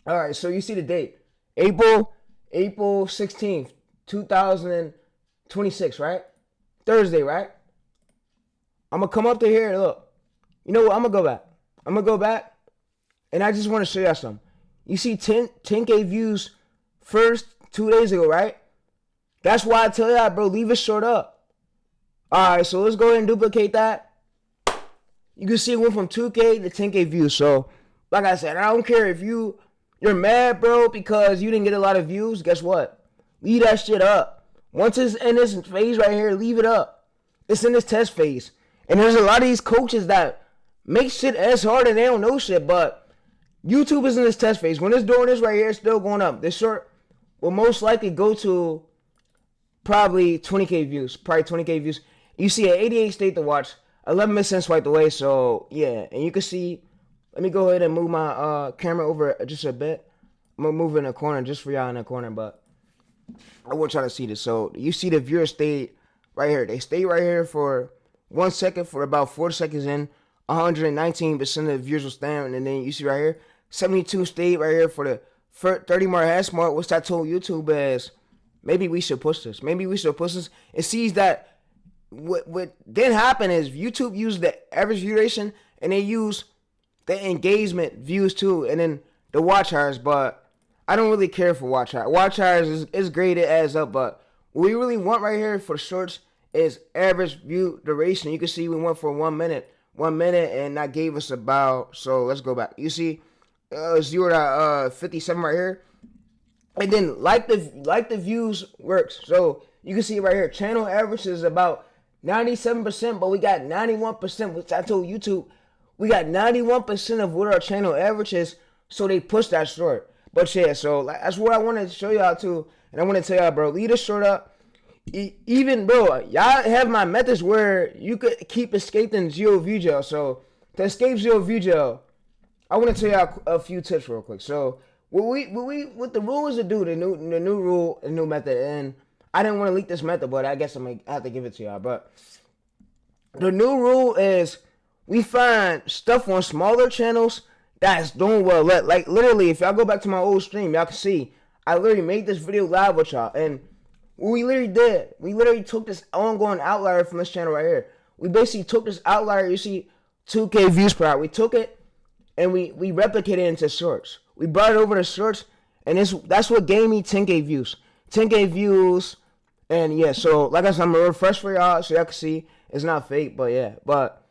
All right, so you see the date, April 16th, 2026, right? Thursday, right? I'm gonna come up to here and look. You know what? I'm gonna go back. I'm gonna go back, and I just want to show y'all something. You see 10K views first 2 days ago, right? That's why I tell y'all, bro, leave it short up. All right, so let's go ahead and duplicate that. You can see it went from 2K to 10K views. So, like I said, I don't care if you're mad, bro, because you didn't get a lot of views. Guess what? Leave that shit up. Once it's in this phase right here, leave it up. It's in this test phase. And there's a lot of these coaches that make shit as hard and they don't know shit, but YouTube is in this test phase. When it's doing this right here, it's still going up. This short will most likely go to probably 20K views. Probably 20K views. You see an 88 state to watch. 11% swiped away, so yeah. And you can see, let me go ahead and move my camera over just a bit. I'm going to move in the corner just for y'all in the corner, but I want y'all to see this. So you see the viewers stayed right here. They stayed right here for 1 second for about 4 seconds in. 119% of the viewers will stand, and then you see right here, 72 stayed right here for the 30 more hash mark, which I told YouTube is maybe we should push this. Maybe we should push this. It sees that what didn't happen is YouTube used the average view duration and they use the engagement views too, and then the watch hours. But I don't really care for watch hours. Watch hours is great, it adds up, but what we really want right here for shorts is average view duration. You can see we went for 1 minute, and that gave us about, so let's go back. You see 0.57 right here. And then like the views works. So you can see right here, channel average is about 97%, but we got 91%, which I told YouTube, we got 91% of what our channel average is, so they push that short. But yeah, so that's what I wanted to show y'all too, and I want to tell y'all, bro, leave this short up. Even, bro, y'all have my methods where you could keep escaping zero view gel. So to escape zero view gel, I want to tell y'all a few tips real quick. So what the rule is to do, the new rule, the new method, and I didn't want to leak this method, but I guess I have to give it to y'all. But the new rule is we find stuff on smaller channels that's doing well. Like literally, if y'all go back to my old stream, y'all can see I literally made this video live with y'all, and what we literally did, we literally took this ongoing outlier from this channel right here. We basically took this outlier, you see 2K views per hour. We took it and we replicated it into shorts. We brought it over to shorts, and that's what gave me 10K views. 10K views, and yeah, so like I said, I'm gonna refresh for y'all so y'all can see it's not fake, but yeah. But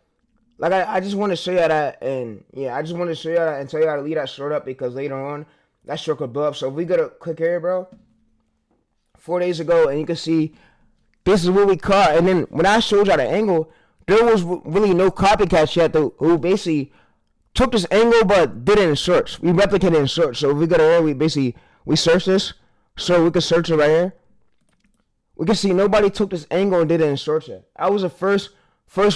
like I just want to show y'all that, and yeah, I just want to show y'all that and tell y'all to leave that short up, because later on that short could blow up. So if we go to click here, bro, 4 days ago, and you can see this is what we caught. And then when I showed y'all the angle, there was really no copycats yet who basically took this angle but did it in shorts. We replicated it in shorts. So if we go to here, we search this, so we can search it right here. We can see nobody took this angle and did it in shorts yet. I was the first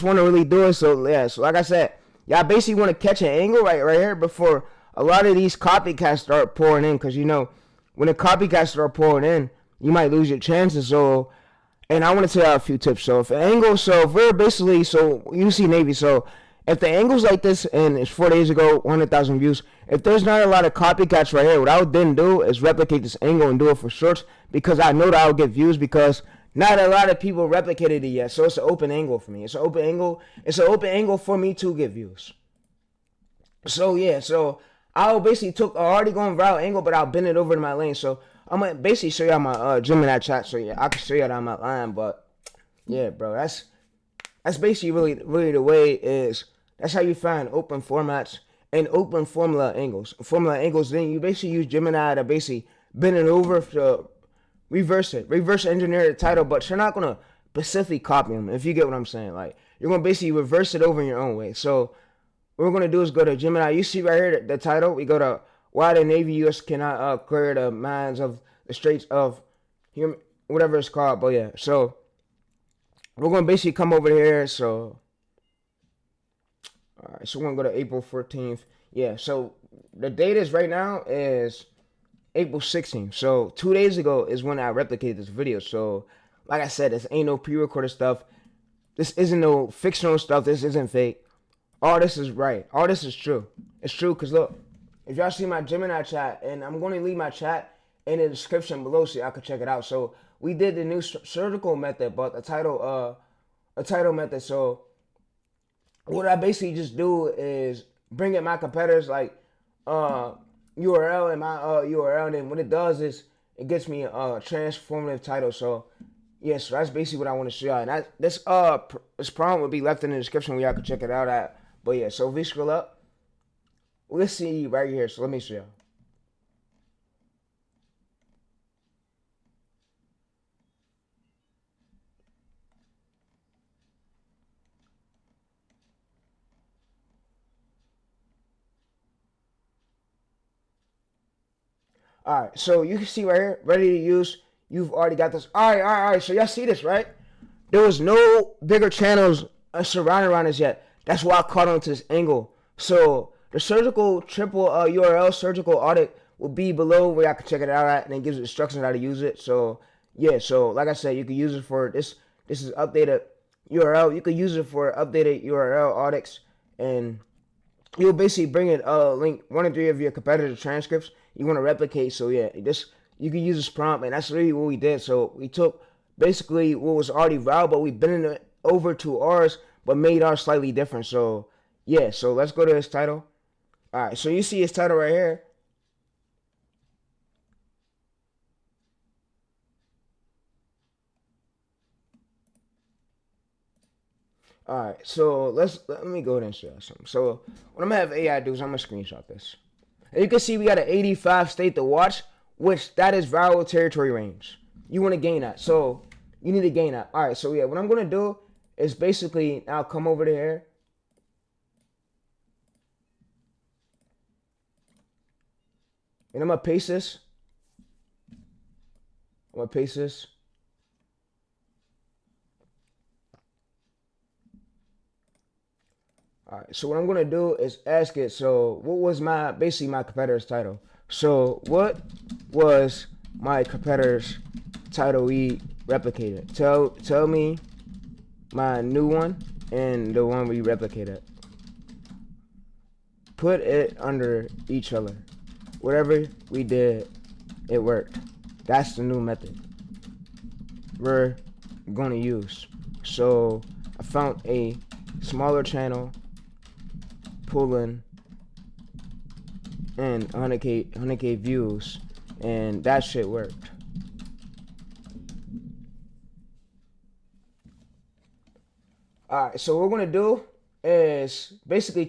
one to really do it. So yeah, so like I said, y'all basically want to catch an angle right here before a lot of these copycats start pouring in, because you know when the copycats start pouring in, you might lose your chances. So, and I want to tell you a few tips. So if we're basically, so you see Navy, so if the angle's like this and it's 4 days ago, 100,000 views, if there's not a lot of copycats right here, what I would then do is replicate this angle and do it for shorts, because I know that I'll get views, because not a lot of people replicated it yet. So it's an open angle for me. It's an open angle. It's an open angle for me to get views. So yeah, so I'll basically took already going viral angle, but I'll bend it over to my lane. So I'm gonna basically show y'all my Gemini chat, so yeah, I can show y'all that on my line. But yeah, bro, that's basically really the way is. That's how you find open formats and open formula angles. Then you basically use Gemini to basically bend it over to reverse engineer the title, but you're not gonna specifically copy them, if you get what I'm saying. Like, you're gonna basically reverse it over in your own way. So what we're gonna do is go to Gemini. You see right here the title. We go to why the Navy U.S. cannot clear the mines of the Straits of whatever it's called. But yeah, so we're gonna basically come over here. So all right, so we're gonna go to April 14th. Yeah, so the date is right now is April 16th. So 2 days ago is when I replicated this video. So like I said, this ain't no pre-recorded stuff. This isn't no fictional stuff. This isn't fake. All this is right. All this is true. It's true, because look, if y'all see my Gemini chat, and I'm going to leave my chat in the description below so y'all can check it out. So we did the new surgical method, but a title method. So what I basically just do is bring in my competitors like URL and my URL, and then what it does is it gets me a transformative title. So yeah, so that's basically what I want to show y'all. And this prompt will be left in the description where y'all can check it out at. But yeah, so if we scroll up, let's see right here. So let me show y'all. All right, so you can see right here, ready to use. You've already got this. All right. So y'all see this, right? There was no bigger channels surrounding around this yet. That's why I caught on to this angle. So the surgical triple URL surgical audit will be below where y'all can check it out at, and it gives instructions on how to use it. So yeah, so like I said, you can use it for this. This is updated URL. You can use it for updated URL audits, and you'll basically bring in link 1 and 3 of your competitor transcripts you want to replicate. So yeah, this you can use this prompt, and that's really what we did. So we took basically what was already viral, but we bent it over to ours, but made ours slightly different. So yeah, so let's go to his title. All right, so you see his title right here. All right, so let me go ahead and show you something. So what I'm gonna have AI do is I'm gonna screenshot this. And you can see we got an 85 state to watch, which that is viral territory range. You want to gain that, so you need to gain that. All right, so yeah, what I'm gonna do is basically now come over to here. And I'm gonna paste this. I'm gonna paste this. All right, so what I'm gonna do is ask it. So what was basically my competitor's title? So what was my competitor's title we replicated? Tell me my new one and the one we replicated. Put it under each other. Whatever we did, it worked. That's the new method we're gonna use. So I found a smaller channel, pulling in 100K views, and that shit worked. Alright, so what we're gonna do is basically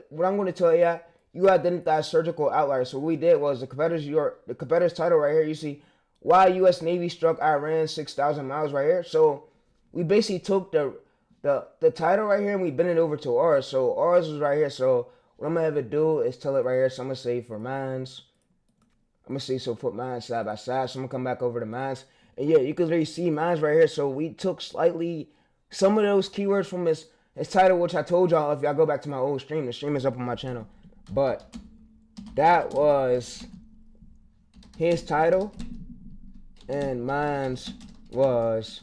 what I'm gonna tell you. You identify surgical outliers. So what we did was the competitor's title right here. You see why U.S. Navy struck Iran 6,000 miles right here. So we basically took the title right here and we bent it over to ours. So ours was right here. So what I'm gonna have it do is tell it right here. So I'm gonna say for mines. I'm gonna say so put mines side by side. So I'm gonna come back over to mines. And yeah, you can really see mines right here. So we took slightly some of those keywords from his title, which I told y'all if y'all go back to my old stream. The stream is up on my channel. But that was his title, and mine's was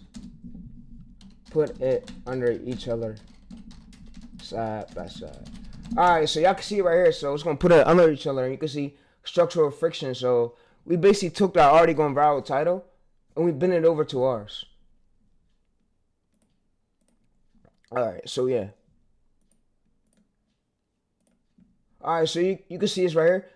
put it under each other side by side. Alright, so y'all can see it right here. So it's gonna put it under each other, and you can see structural friction. So we basically took that already going viral title and we bent it over to ours. Alright, so yeah. Alright, so you can see this right here.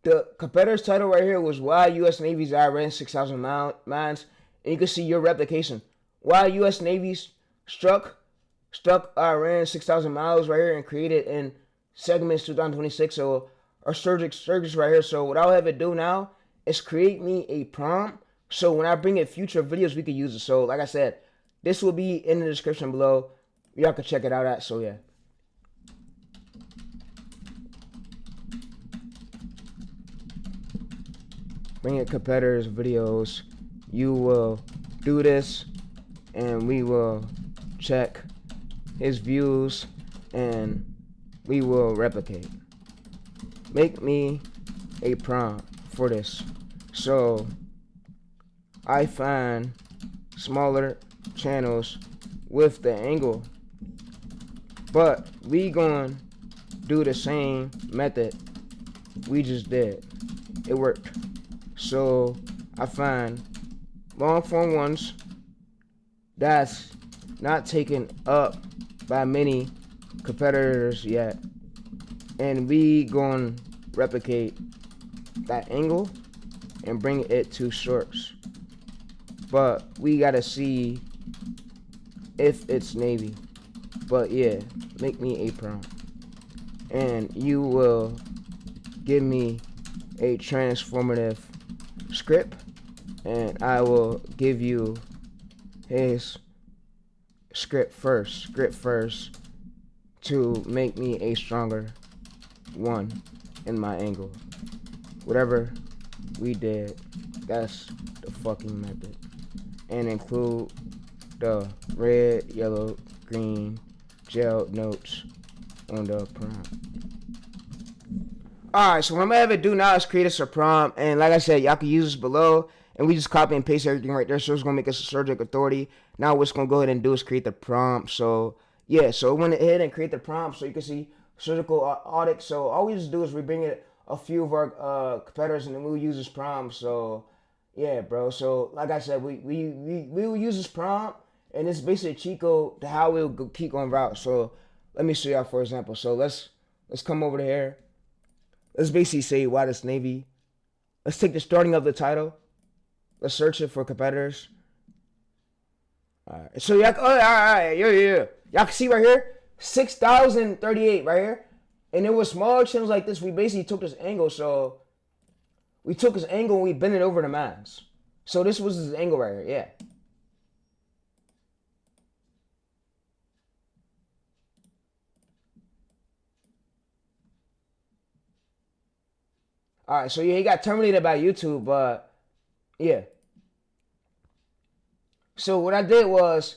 The competitor's title right here was why U.S. Navy's Iran 6,000 mines. And you can see your replication. Why U.S. Navy's struck Iran 6,000 miles right here and created in segments 2026. So our surges right here. So what I'll have it do now is create me a prompt. So when I bring in future videos, we can use it. So like I said, this will be in the description below. Y'all can check it out at. So yeah. Bring in competitors videos. You will do this and we will check his views and we will replicate. Make me a prompt for this. So I find smaller channels with the angle, but we gonna do the same method we just did. It worked. So I find long form ones that's not taken up by many competitors yet, and we gonna replicate that angle and bring it to shorts. But we gotta see if it's navy. But yeah, make me a prompt, and you will give me a transformative script, and I will give you his script first to make me a stronger one in my angle. Whatever we did, that's the fucking method. And include the red, yellow, green gel notes on the prompt. Alright, so what I'm gonna have it do now is create us a prompt, and like I said, y'all can use this below, and we just copy and paste everything right there, so it's gonna make us a surgical authority. Now what's gonna go ahead and do is create the prompt. So yeah, so we went ahead and create the prompt so you can see surgical audit. So all we just do is we bring in a few of our competitors, and then we'll use this prompt. So yeah, bro. So like I said, we will use this prompt, and it's basically a cheat code to how we'll keep going route. So let me show y'all for example. So let's come over to here. Let's basically say why this navy. Let's take the starting of the title. Let's search it for competitors. Alright. So y'all, alright, yeah. Y'all can see right here, 6,038 right here. And it was smaller channels like this. We basically took this angle, so we took this angle and we bent it over the mass. So this was this angle right here, yeah. Alright, so yeah, he got terminated by YouTube, but yeah. So what I did was,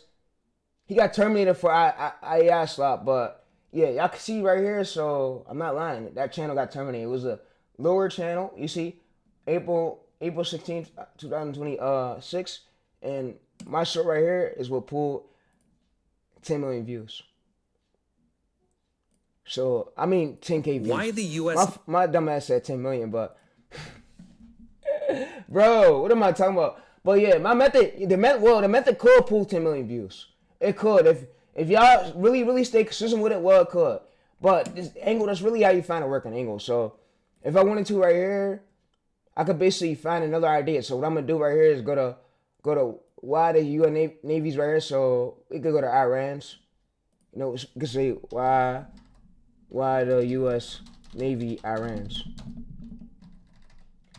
he got terminated for AI slop, but yeah, y'all can see right here, so I'm not lying. That channel got terminated. It was a lower channel, you see, April 16th, 2026, and my short right here is what pulled 10 million views. So, I mean, 10K views. Why the U.S.? My dumb ass said 10 million, but bro, what am I talking about? But yeah, my method, the method could pull 10 million views. It could. If y'all really stay consistent with it, well, it could. But this angle, that's really how you find a working angle. So if I wanted to right here, I could basically find another idea. So what I'm gonna do right here is go to why the U.S. Navy's right here. So we could go to Iran's. You know, we could say why the U.S. Navy Iran's.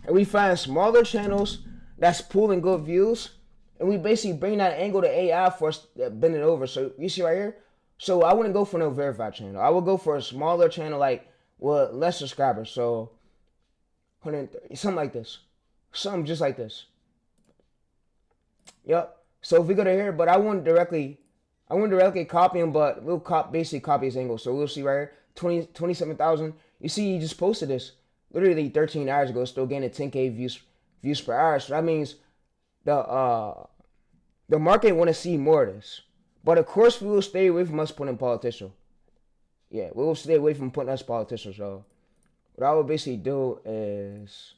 And we find smaller channels that's pulling good views, and we basically bring that angle to AI for us to bend it over. So you see right here? So I wouldn't go for no verified channel. I would go for a smaller channel like with less subscribers. So 130, something like this. Something just like this. Yep. So if we go to here, but I wouldn't directly copy him, but we'll basically copy his angle. So we'll see right here, 27,000. You see, he just posted this literally 13 hours ago, still gaining 10K views per hour. So that means the market want to see more of this. But of course, we will stay away from us putting politician. Yeah, we will stay away from putting us politicians. So what I would basically do is,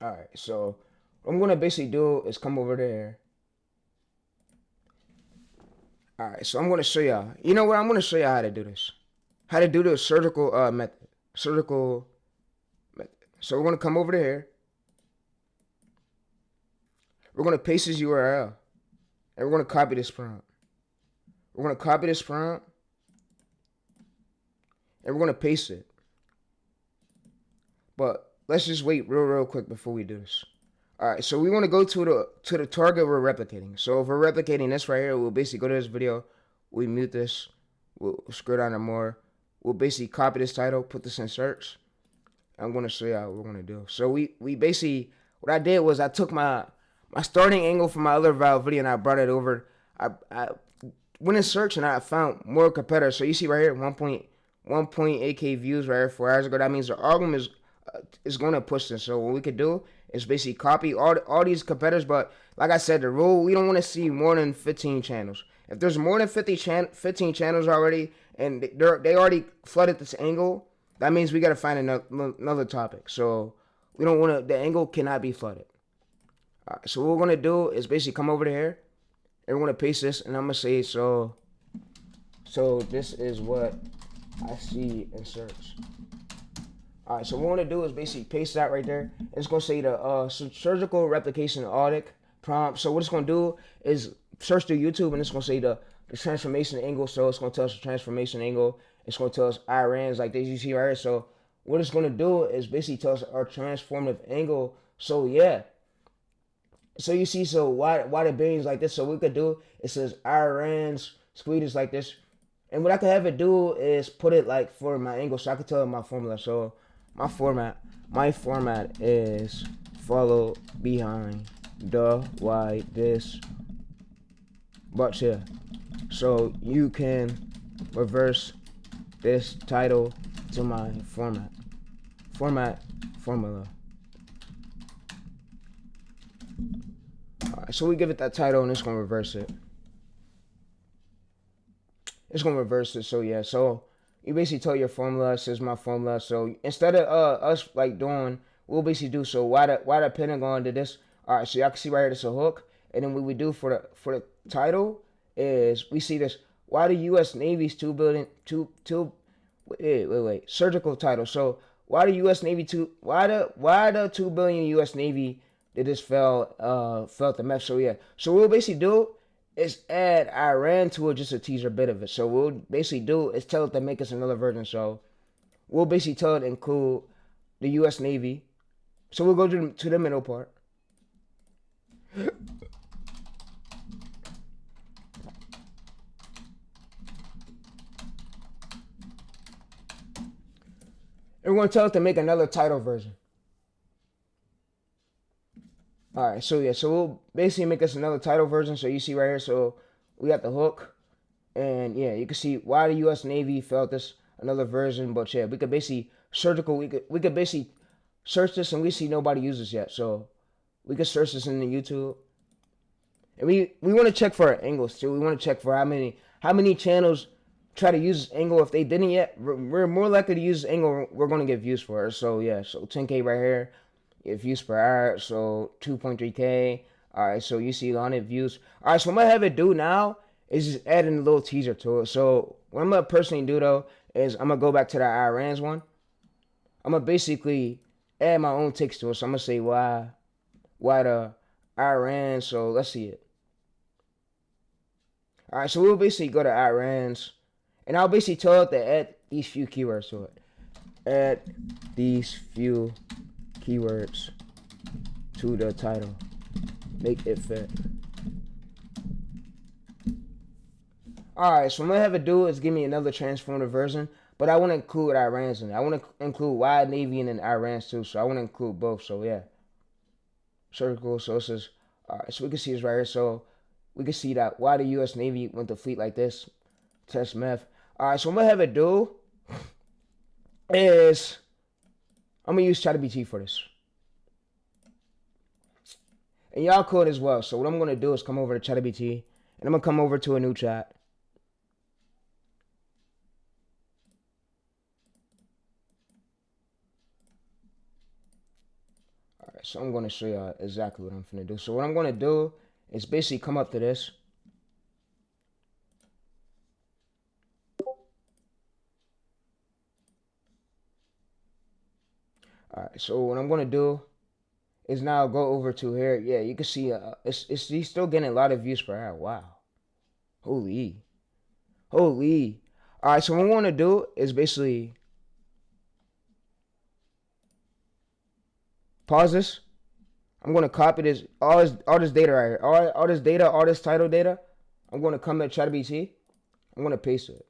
all right. So what I'm gonna basically do is come over there. All right. So I'm gonna show y'all. You know what? I'm gonna show y'all how to do this. How to do the surgical method. Surgical method. So we're gonna come over to here. We're gonna paste his URL, and we're gonna copy this prompt. We're gonna copy this prompt, and we're gonna paste it. But let's just wait real quick before we do this. All right, so we want to go to the target we're replicating. So if we're replicating this right here, we'll basically go to this video. We mute this. We'll scroll down to more. We'll basically copy this title, put this in search. I'm gonna show you how we're gonna do. So we basically, what I did was I took my starting angle from my other Valve video and I brought it over. I went in search and I found more competitors. So you see right here, 1.8K views right here 4 hours ago. That means the algorithm is going to push this. So what we could do is basically copy all these competitors. But like I said, the rule, we don't want to see more than 15 channels. If there's more than 15 channels already and they already flooded this angle, That means we gotta find another topic. So we don't want to. The angle cannot be flooded. All right, so what we're gonna do is basically come over to here, and we're gonna paste this, and I'm gonna say so. So this is what I see in search. All right, so what we're gonna do is basically paste that right there. And it's gonna say the surgical replication audit prompt. So what it's gonna do is search through YouTube, and it's gonna say the transformation angle. So it's gonna tell us the transformation angle. It's gonna tell us IRANs like this you see right here. So what it's gonna do is basically tell us our transformative angle. So yeah. So you see, so why the bearings like this? So what we could do, it says IRANs squeezes like this. And what I could have it do is put it like for my angle, so I could tell it my formula. So my format is follow behind the why this but yeah. So you can reverse this title to my formula. Alright, so we give it that title and it's gonna reverse it. So yeah, so you basically tell your formula, it says my formula. So instead of us like doing, we'll basically do, so why the Pentagon did this. Alright, so y'all can see right here, it's a hook. And then what we do for the title is we see this, why the US Navy's surgical title. So why the US Navy why the 2 billion US Navy did this felt the meth. So yeah. So what we'll basically do is add Iran to it, just a teaser bit of it. So what we'll basically do is tell it to make us another version. So we'll basically tell it to include the US Navy. So we'll go to the middle part. And we're going to tell it to make another title version. Alright, so yeah, so we'll basically make us another title version. So you see right here, so we got the hook. And yeah, you can see why the US Navy felt this another version. But yeah, we could basically we could basically search this, and we see nobody uses yet. So we could search this in the YouTube. And we want to check for our angles too. We want to check for how many channels try to use this angle. If they didn't yet, we're more likely to use this angle. We're going to get views for it. So yeah, so 10K right here. Get views per hour, so 2.3K. Alright, so you see 100 views. Alright, so what I'm gonna have it do now is just adding a little teaser to it. So what I'm gonna personally do though is I'm gonna go back to the Iran's one. I'm gonna basically add my own text to it. So I'm gonna say why the Iran. So let's see it. Alright, so we'll basically go to Iran's, and I'll basically tell it to add these few keywords to it. Add these few keywords to the title. Make it fit. Alright, so what I'm gonna have it do is give me another transformative version, but I want to include Iran's in it. I want to include why Navy and Iran's too, so I want to include both. So yeah, surgical. So this is alright. So we can see this right here. So we can see that why the U.S. Navy went to fleet like this. Test meth. Alright, so what I'm gonna have it do is I'm gonna use ChatGPT for this. And y'all could as well. So what I'm gonna do is come over to ChatGPT, and I'm gonna come over to a new chat. Alright, so I'm gonna show y'all exactly what I'm gonna do. So what I'm gonna do is basically come up to this. Alright, so what I'm gonna do is now go over to here. Yeah, you can see he's still getting a lot of views per hour. Wow. Holy. Alright, so what I'm gonna do is basically pause this. I'm gonna copy this all this data right here. All this data, all this title data. I'm gonna come to ChatGPT. I'm gonna paste it.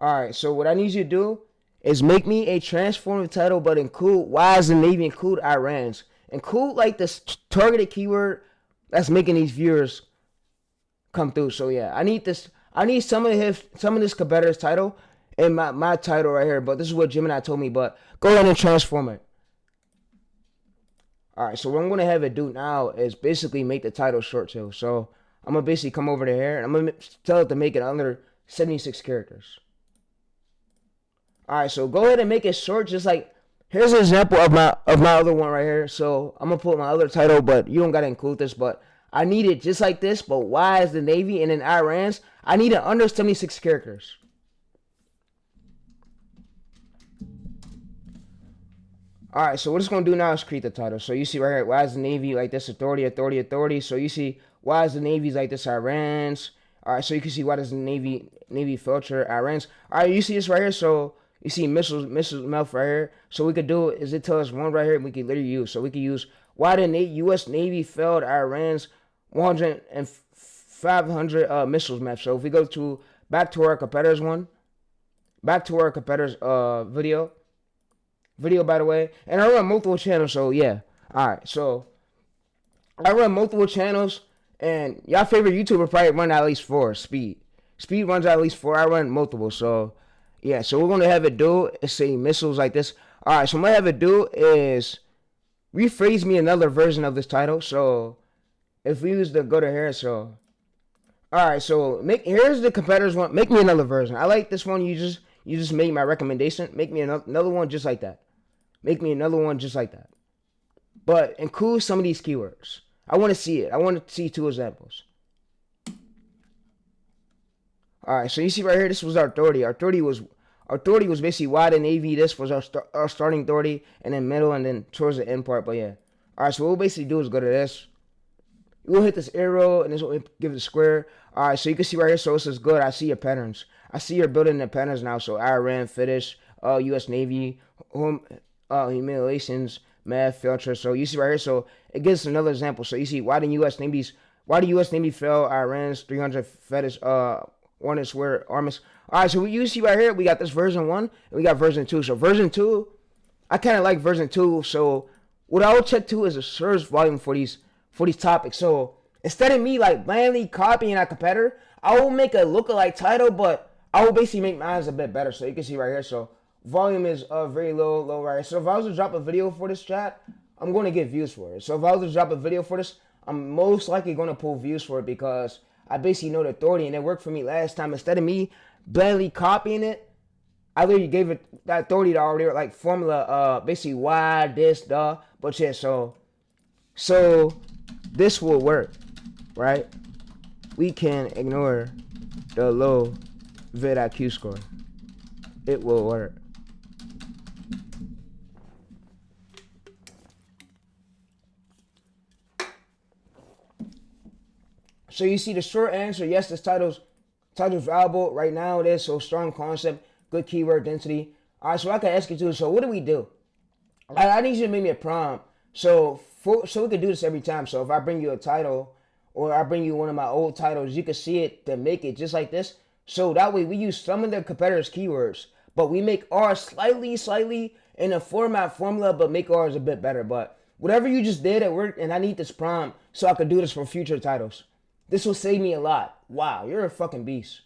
Alright, so what I need you to do is make me a transformative title, but include why is the Navy, include Iran's. Include like this targeted keyword that's making these viewers come through. So yeah, I need this. I need some of this competitor's title and my title right here. But this is what Gemini told me. But go ahead and transform it. Alright, so what I'm gonna have it do now is basically make the title short too. So I'm gonna basically come over to here and I'm gonna tell it to make it under 76 characters. All right, so go ahead and make it short. Just like here's an example of my other one right here. So I'm gonna put my other title, but you don't gotta include this. But I need it just like this. But Y is the Navy, and then Iran's. I need it under 76 characters. All right, so what it's gonna do now is create the title. So you see right here, Y is the Navy like this, authority, authority, authority. So you see Y is the Navy's like this, Iran's. All right, so you can see why does the Navy filter Iran's. All right, you see this right here. So you see missiles mouth right here. So we could do is it tell us one right here we could literally use. So we could use why the U.S. Navy failed Iran's 100 and 500 missiles map. So if we go to back to our competitors video by the way, and I run multiple channels. So yeah, all right. So I run multiple channels. And y'all favorite YouTuber probably run at least 4. Speed runs at least 4. I run multiple. So, yeah. So, we're going to have it do is say missiles like this. All right. So, what I'm going to have it do is rephrase me another version of this title. So, if we use the go to here. So, all right. So, here's the competitors one. Make me another version. I like this one. You just made my recommendation. Make me another one just like that. Make me another one just like that. But include some of these keywords. I want to see it. I want to see 2 examples. All right, so you see right here, this was our authority. Our authority was basically why the Navy. This was our starting authority, and then middle, and then towards the end part. But yeah. All right, so what we'll basically do is go to this. We'll hit this arrow, and this will give it a square. All right, so you can see right here. So it says good. I see your patterns. I see you're building the patterns now. So Iran, Fetish, U.S. Navy, humiliations, math, filter. So you see right here. So it gives another example. So you see why the U.S. Navy failed Iran's 300 Fetish wanted swear armies. All right, so you see right here, we got this version 1 and we got version 2. So version 2, I kind of like version 2. So what I will check too is the search volume for these topics. So instead of me like blindly copying a competitor, I will make a lookalike title, but I will basically make mine a bit better. So you can see right here. So volume is very low right here. So if I was to drop a video for this chat, I'm going to get views for it. So if I was to drop a video for this, I'm most likely going to pull views for it because I basically know the authority and it worked for me last time. Instead of me blindly copying it, I literally gave it that authority to already like formula, basically why, this, the, but yeah, so this will work, right? We can ignore the low vidIQ score. It will work. So you see the short answer, yes, this title's valuable. Right now it is, so strong concept, good keyword density. All right, so I can ask you too, so what do we do? I need you to make me a prompt. So we can do this every time. So if I bring you a title or I bring you one of my old titles, you can see it to make it just like this. So that way we use some of the competitors' keywords, but we make ours slightly in a formula, but make ours a bit better. But whatever you just did at work, and I need this prompt so I could do this for future titles. This will save me a lot. Wow, you're a fucking beast.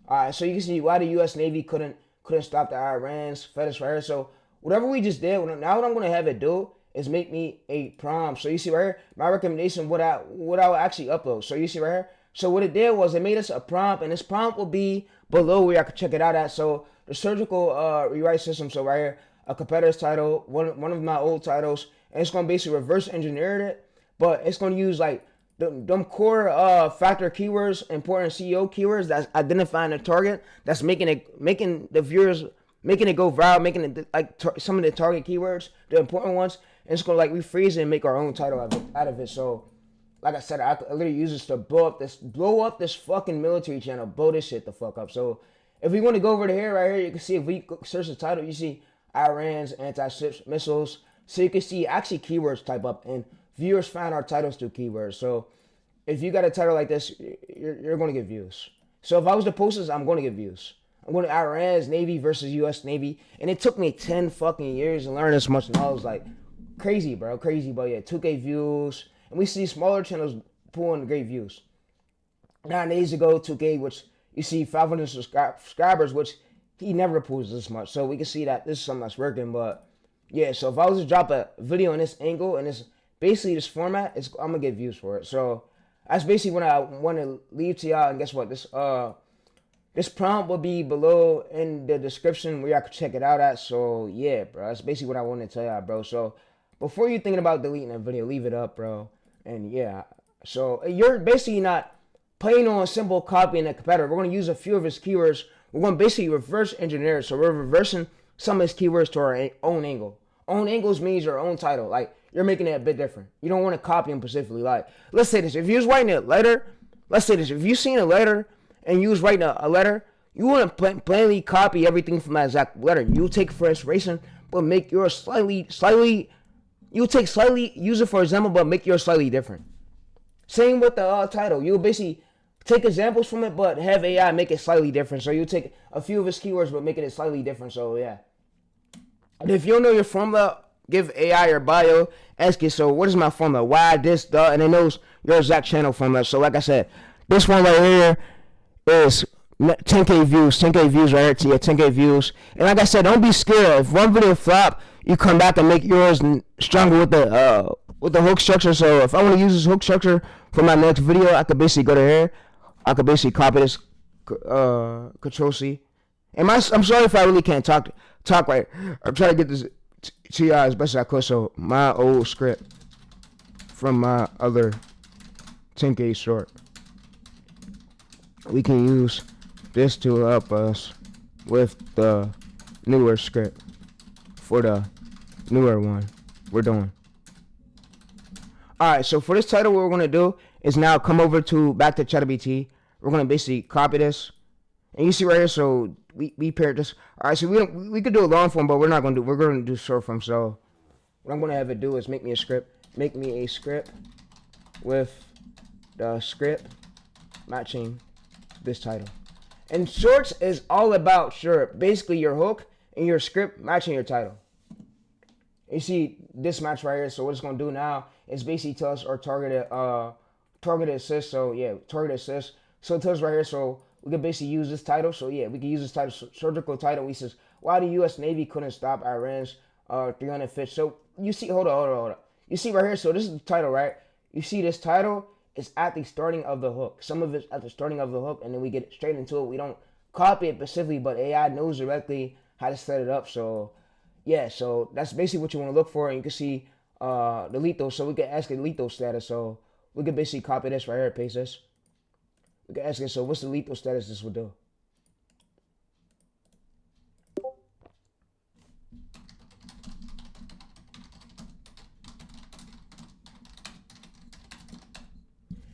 All right, so you can see why the U.S. Navy couldn't stop the Iran's Fetish right here. So whatever we just did, now what I'm gonna have it do is make me a prompt. So you see right here, my recommendation, what I will actually upload. So you see right here. So what it did was it made us a prompt, and this prompt will be below where I could check it out at. So the surgical rewrite system. So right here, a competitor's title, one of my old titles, and it's gonna basically reverse engineer it, but it's gonna use like them core factor keywords, important SEO keywords that's identifying the target, that's making the viewers, making it go viral, making it like some of the target keywords, the important ones, and it's gonna like rephrase it and make our own title out of it. So like I said, I literally use this to blow up this fucking military channel, blow this shit the fuck up. So if we want to go over to here, right here, you can see if we search the title, you see Iran's anti-ship missiles. So you can see actually keywords type up, and viewers find our titles through keywords. So if you got a title like this, you're going to get views. So if I was to post this, I'm going to get views. I'm going to Iran's Navy versus U.S. Navy. And it took me 10 fucking years to learn this much knowledge. Like, crazy, bro. Crazy. But yeah, 2K views. And we see smaller channels pulling great views. 9 days ago, 2K, which you see 500 subscribers, which he never pulls this much. So we can see that this is something that's working. But yeah, so if I was to drop a video in this angle and this basically this format, I'm going to get views for it. So that's basically what I want to leave to y'all. And guess what? This prompt will be below in the description where y'all can check it out at. So yeah, bro, that's basically what I wanted to tell y'all, bro. So before you thinking about deleting a video, leave it up, bro. And yeah, so you're basically not playing on simple copying a competitor. We're gonna use a few of his keywords. We're gonna basically reverse engineer it. So we're reversing some of his keywords to our own angle. Own angles means your own title. Like, you're making it a bit different. You don't want to copy him specifically. Like, let's say this. If you was writing a letter, let's say this. If you seen a letter and you was writing a letter, you wouldn't plainly copy everything from that exact letter. You take for inspiration, but make yours slightly, you take slightly, use it for example, but make yours slightly different. Same with the title. You'll basically take examples from it, but have AI make it slightly different. So you take a few of his keywords, but making it slightly different. So yeah. If you don't know your formula, give AI your bio, ask it, so what is my formula? Why, this, the, and it knows your exact channel formula. So like I said, this one right here is 10K views, 10K views right here to your 10K views. And like I said, don't be scared. If one video flop, you come back and make yours stronger with the hook structure. So if I want to use this hook structure for my next video, I could basically go to here. I could basically copy this, Control C. And I'm sorry if I really can't talk right. I'm trying to get this to y'all as best as I could. So my old script from my other 10K short, we can use this to help us with the newer script for the newer one we're doing. Alright, so for this title, what we're gonna do is now come over to back to ChatGPT. We're gonna basically copy this, and you see right here. So we paired this. Alright, so we could do a long form, but we're gonna do short form. So what I'm gonna have it do is make me a script with the script matching this title. And shorts is all about basically your hook and your script matching your title. You see this match right here. So what it's gonna do now is basically tell us our targeted assist. So yeah, targeted assist. So it tells us right here. So we can basically use this title. So yeah, we can use this title, surgical title. He says, why the U.S. Navy couldn't stop Iran's 300 fish. So you see, hold on. You see right here. So this is the title, right? You see this title is at the starting of the hook. Some of it's at the starting of the hook, and then we get straight into it. We don't copy it specifically, but AI knows directly how to set it up. So yeah, so that's basically what you want to look for. And you can see the lethal. So we can ask it lethal status. So we can basically copy this right here, paste this. We can ask it, so what's the lethal status this will do?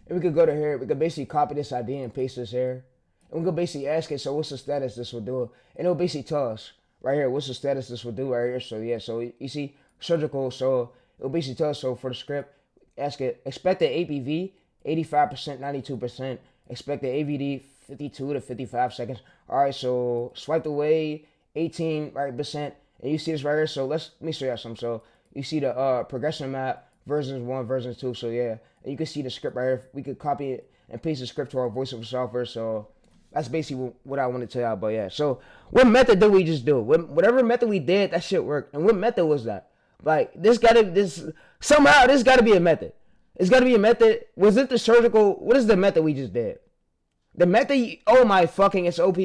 And we could go to here, we could basically copy this ID and paste this here. And we could basically ask it, so what's the status this will do? And it'll basically tell us right here, what's the status this will do right here. So yeah, so you see surgical, so it'll basically tell us, so for the script, ask it, expected APV, 85%, 92%, expected AVD, 52 to 55 seconds. All right, so swiped away, 18%, right, percent. And you see this right here, so let me show you something. So you see the progression map, versions 1, versions 2, so yeah. And you can see the script right here. We could copy it and paste the script to our voiceover software, so that's basically what I want to tell y'all. But yeah, so what method did we just do? Whatever method we did, that shit worked. And what method was that? Like, somehow this gotta be a method. It's gotta be a method. Was it the surgical? What is the method we just did? The method, oh my fucking, it's OP.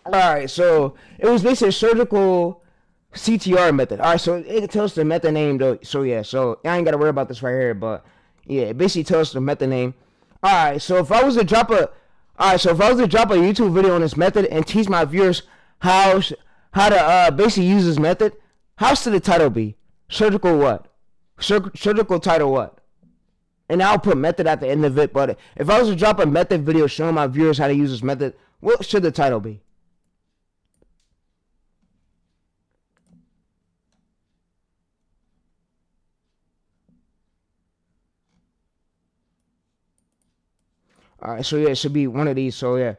Alright, so it was basically a surgical CTR method. Alright, so it tells the method name though. So yeah, so I ain't gotta worry about this right here, but yeah, it basically tells the method name. Alright, so if I was to drop a YouTube video on this method and teach my viewers how to basically use this method, how should the title be? Surgical what? Surgical title what? And I'll put method at the end of it. But if I was to drop a method video showing my viewers how to use this method, what should the title be? Alright, so yeah, it should be one of these. So yeah,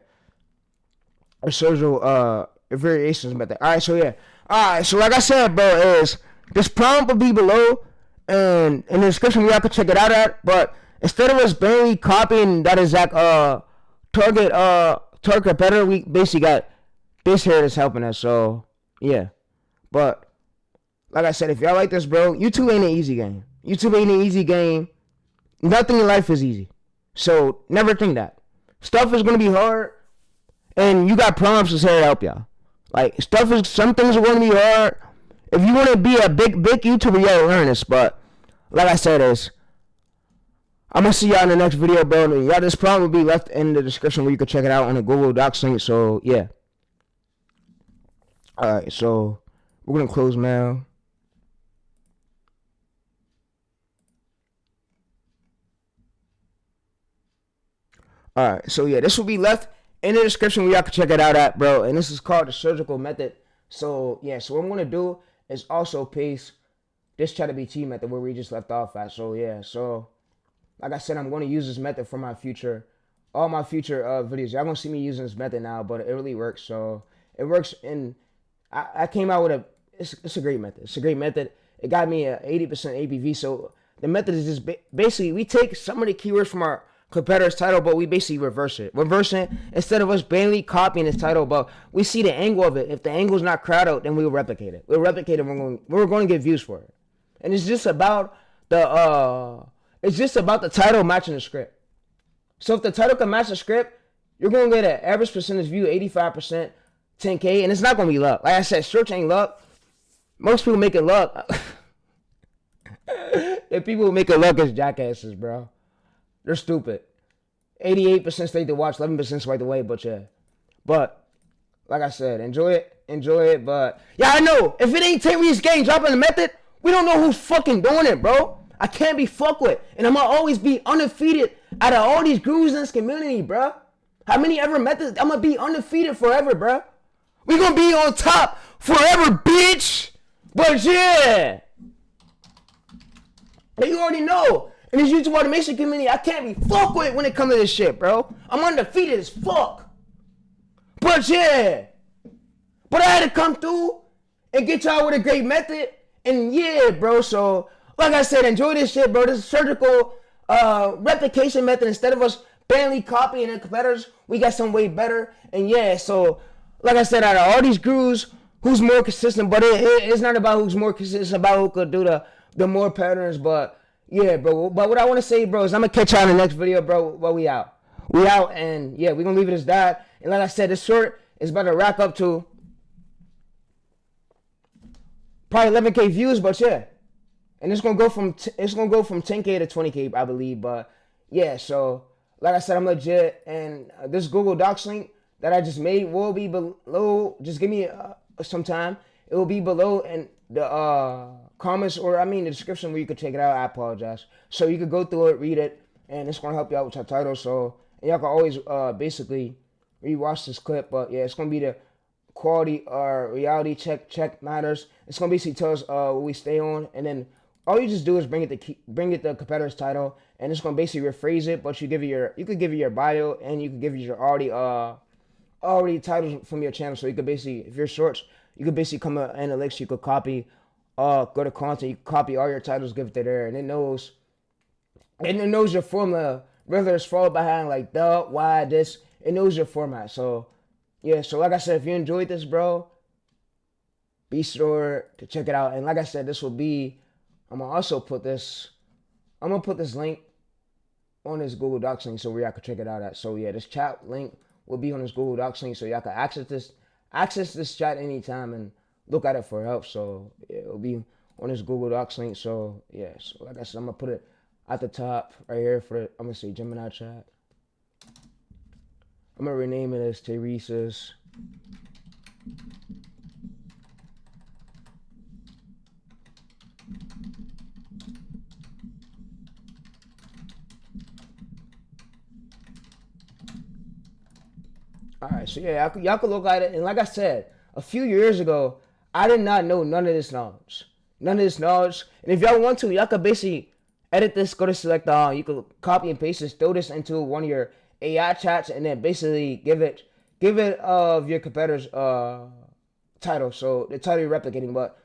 a surgical variations method. Alright, so yeah. Alright, so like I said, bro, is this prompt will be below, and in the description you have to check it out at. But instead of us barely copying that exact target competitor, we basically got this here that's helping us. So yeah, but like I said, if y'all like this, bro, YouTube ain't an easy game. YouTube ain't an easy game. Nothing in life is easy. So never think that. Stuff is gonna be hard, and you got prompts here to help y'all. Like some things are gonna be hard. If you wanna be a big YouTuber, you gotta learn this. But like I said, I'm gonna see y'all in the next video, bro. And y'all, this problem will be left in the description where you can check it out on the Google Docs link. So yeah. Alright, so we're gonna close now. Alright, so yeah, this will be left in the description where y'all can check it out at, bro. And this is called the surgical method. So yeah, so what I'm gonna do is also paste this ChatGPT method where we just left off at. So yeah, so like I said, I'm going to use this method for all my future videos. Y'all gonna see me using this method now, but it really works. So it works, and I came out with it's a great method. It's a great method. It got me a 80% ABV. So the method is just basically we take some of the keywords from our competitor's title, but we basically reverse it. Instead of us barely copying his title, but we see the angle of it. If the angle's not crowded out, then we'll replicate it. We're going to get views for it. And it's just about the title matching the script. So if the title can match the script, you're going to get an average percentage view, 85%, 10K, and it's not going to be luck. Like I said, search ain't luck. Most people make it luck. If people make it luck, it's jackasses, bro. They're stupid. 88% stayed to watch, 11% swiped away, but yeah. But, like I said, enjoy it, but... Yeah, I know, if it ain't Terry's game dropping the method, we don't know who's fucking doing it, bro. I can't be fucked with, and I'm gonna always be undefeated out of all these gurus in this community, bro. How many ever methods? I'm gonna be undefeated forever, bro. We gonna be on top forever, bitch. But yeah. And you already know. In this YouTube automation community, I can't be fucked with when it comes to this shit, bro. I'm undefeated as fuck. But yeah. But I had to come through and get y'all with a great method. And yeah, bro. So, like I said, enjoy this shit, bro. This is surgical replication method. Instead of us barely copying the competitors, we got some way better. And yeah, so, like I said, out of all these gurus, who's more consistent? But it's not about who's more consistent. It's about who could do the more patterns. But yeah, bro. But what I want to say, bro, is I'm going to catch y'all in the next video, bro. But we out. We out, and yeah, we're going to leave it as that. And like I said, this short is about to rack up to probably 11K views, but yeah. And it's going to go from 10K to 20K, I believe. But yeah, so like I said, I'm legit. And this Google Docs link that I just made will be below. Just give me some time. It will be below in the comments, or I mean the description where you could check it out. I apologize. So you could go through it, read it, and it's gonna help you out with your title. So and y'all can always basically rewatch this clip. But yeah, it's gonna be the quality reality check matters. It's gonna basically tell us what we stay on, and then all you just do is bring it the competitor's title, and it's gonna basically rephrase it. But you could give it your bio, and you could give it your already titles from your channel. So you could basically, if you're shorts, you could basically come to analytics, you could copy, go to content, you copy all your titles, give it to there, and it knows your formula, whether it's fall behind like the, why, this, it knows your format. So yeah, so like I said, if you enjoyed this, bro, be sure to check it out. And like I said, this will be, I'm gonna put this link on this Google Docs link so where y'all can check it out at. So yeah, this chat link will be on this Google Docs link so y'all can access this chat anytime and look at it for help. So yeah, it'll be on this Google Docs link. So yeah, so like I said, I'm gonna put it at the top right here I'm gonna say Gemini chat. I'm gonna rename it as Teresa's Alright, so yeah, y'all can look at it. And like I said, a few years ago, I did not know none of this knowledge. And if y'all want to, y'all could basically edit this, go to select all. You could copy and paste this, throw this into one of your AI chats, and then basically give it of your competitor's title. So the title you're replicating. But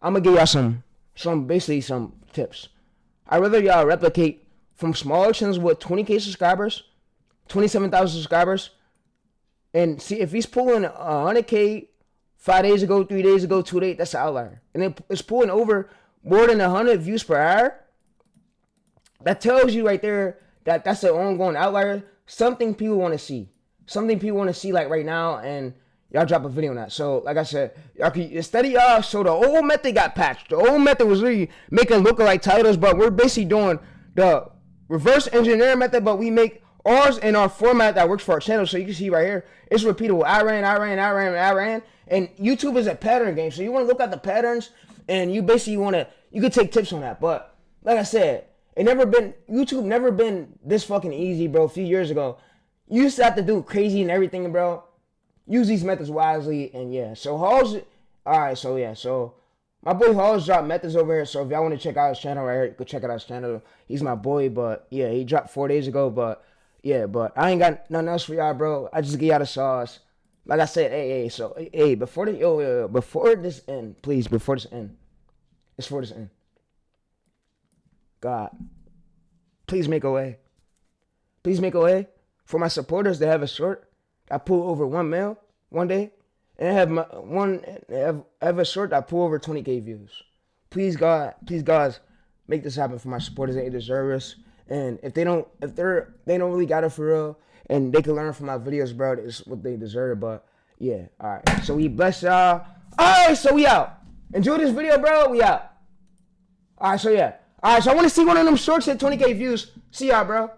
I'm gonna give y'all some tips. I'd rather y'all replicate from smaller channels with 20K subscribers, 27,000 subscribers, and see if he's pulling 100K 5 days ago, 3 days ago, 2 days, that's an outlier. And it's pulling over more than 100 views per hour. That tells you right there That's an ongoing outlier. Something people want to see. Something people want to see like right now, and y'all drop a video on that. So like I said, y'all can instead of y'all, so the old method got patched. The old method was really making lookalike titles, but we're basically doing the reverse engineering method, but we make ours in our format that works for our channel. So you can see right here, it's repeatable. I ran. And YouTube is a pattern game. So you want to look at the patterns, and you basically you could take tips on that. But like I said, YouTube never been this fucking easy, bro. A few years ago, you used to have to do crazy and everything, bro. Use these methods wisely, and yeah. So Halls, all right. So yeah. So my boy Halls dropped methods over here. So if y'all want to check out his channel right here, you can check out his channel. He's my boy, but yeah, he dropped 4 days ago. But yeah, but I ain't got nothing else for y'all, bro. I just give y'all the sauce. Like I said, hey, before this end, please, before this end, God, please make a way. Please make a way for my supporters to have a short. I pull over 1 mil one day, and have a short that pull over 20K views. Please God, make this happen for my supporters. They deserve this. And if they don't really got it for real, and they can learn from my videos, bro, it's what they deserve. But yeah, all right. So we bless y'all. All right, so we out. Enjoy this video, bro. We out. All right, so yeah. All right, so I want to see one of them shorts hit 20K views. See y'all, bro.